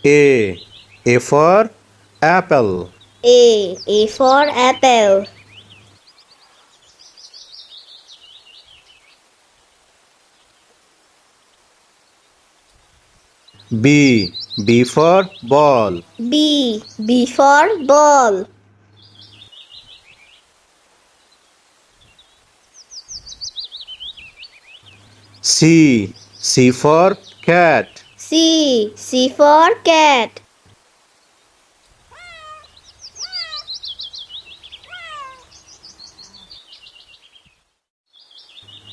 A. A for apple. A for apple. B. B for ball. B for ball. C. C for cat. C for cat.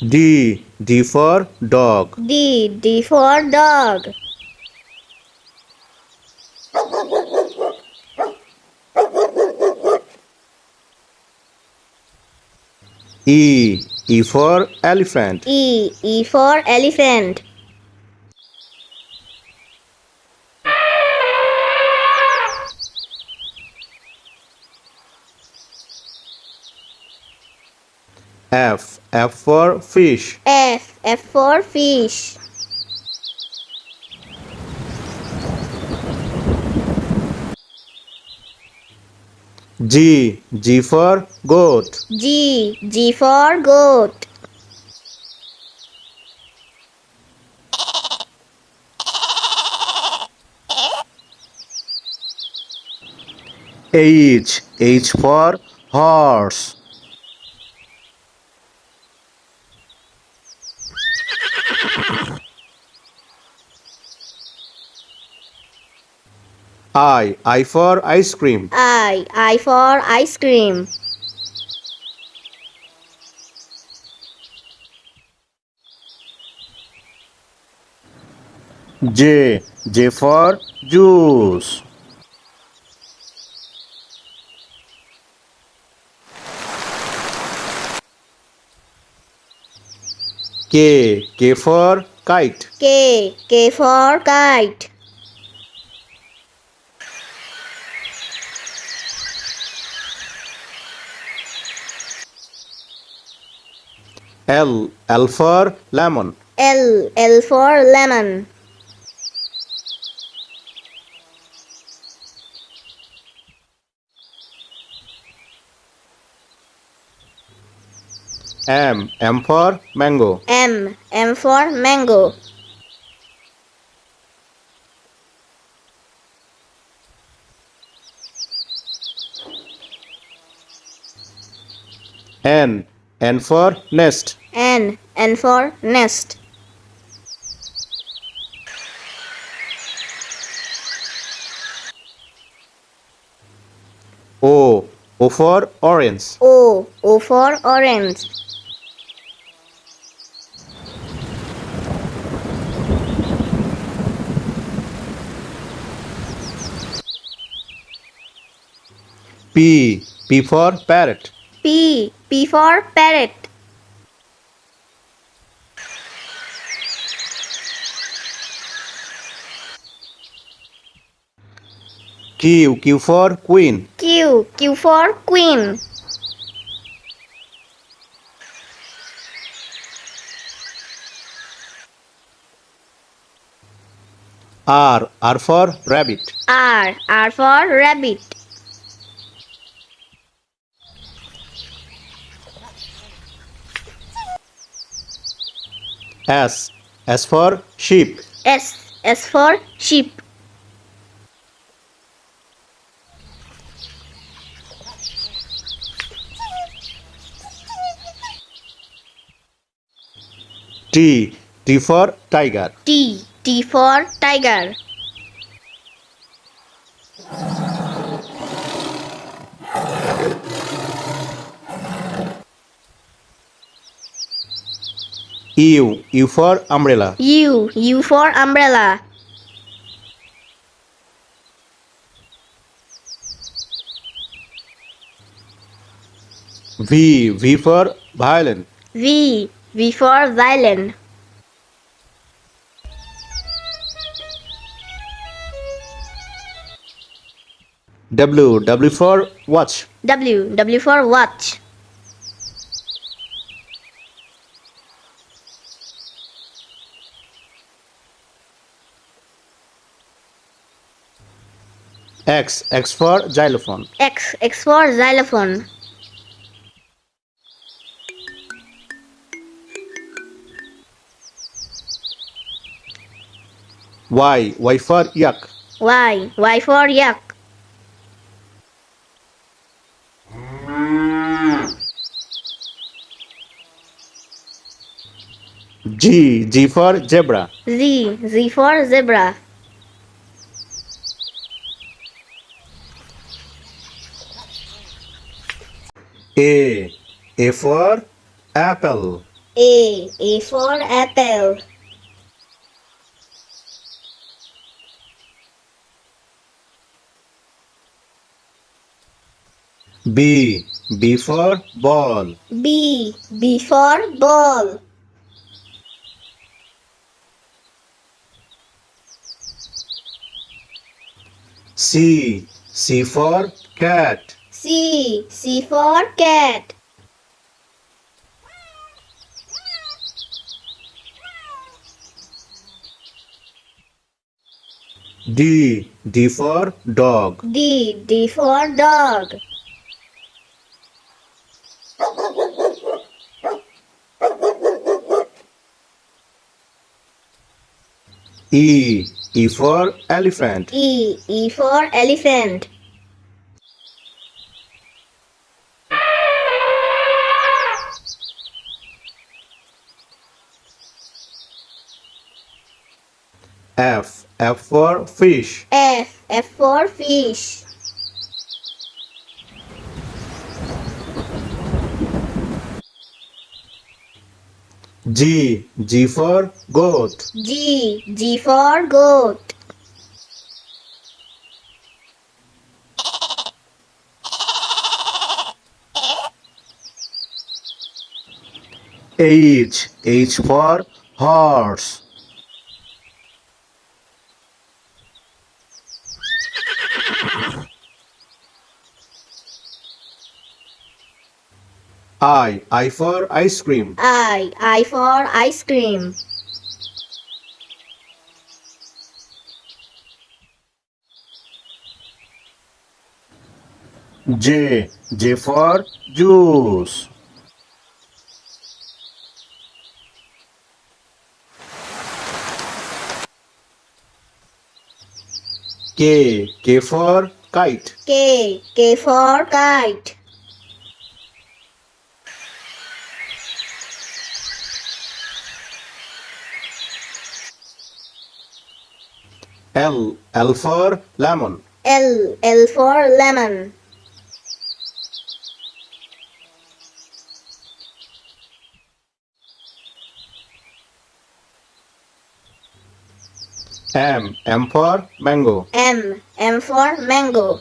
D. D for dog. D for dog. E. E for elephant. E for elephant. F. F for fish. F for fish. G. G for goat. G for goat. H. H for horse. I for ice cream. I for ice cream. J. J for juice. K. K for kite. K for kite. L. L for lemon. L for lemon. M. M for mango. M for mango. N. N for nest. N for nest. O. O for orange. O for orange. P. P for parrot. P for parrot. Q. Q for queen. Q for queen. R. R for rabbit. R for rabbit. S. S for sheep. S for sheep. T. T for tiger. T for tiger. U. U for umbrella. U for umbrella. V. V for violin. V for violin. W. W for watch. W for watch. X for xylophone. X for xylophone. Y for yak. Y for yak. G for zebra. Z for zebra. A for apple. A for apple. B for ball. B for ball. C for cat. C for cat. D for dog. D for dog. E for elephant. E for elephant. F for fish. F for fish. G for goat. G for goat. H for horse. I for ice cream. I for ice cream. J for juice. K for kite. K for kite. L for lemon. L for lemon. M for mango. M for mango.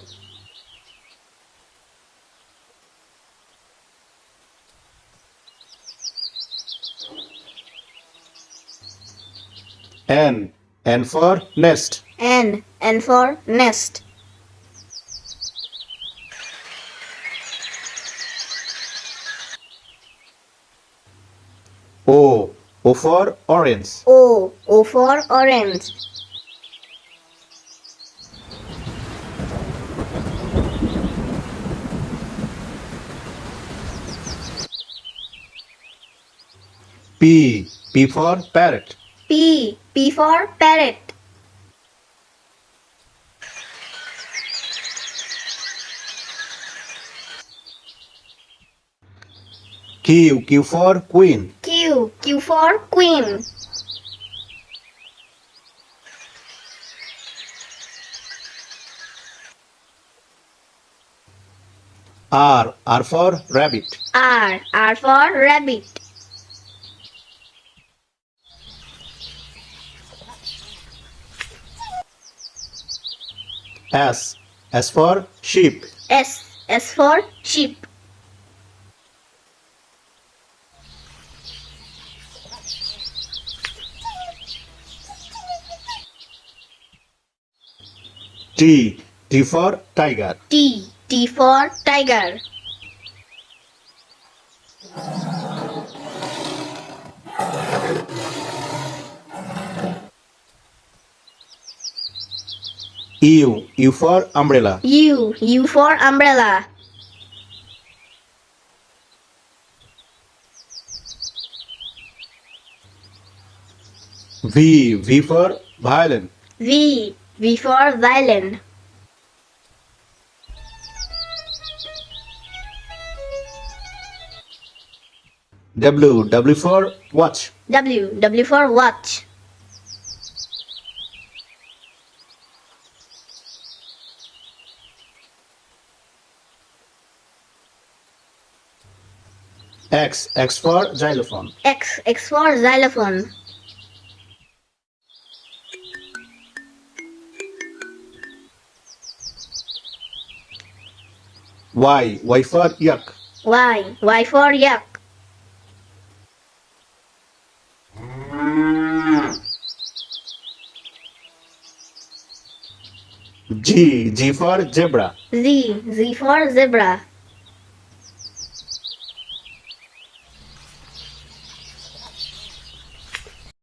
N for nest. N for nest. O for orange. O for orange. P for parrot. P for parrot. Q for queen. Q for queen. R for rabbit. R for rabbit. S for sheep. S for sheep. T for tiger. T for tiger. U for umbrella. U for umbrella. V for violin. V for violin. W for watch. W for watch. X for xylophone. X for xylophone. Y for yak. Y for yak. G for zebra. Z for zebra.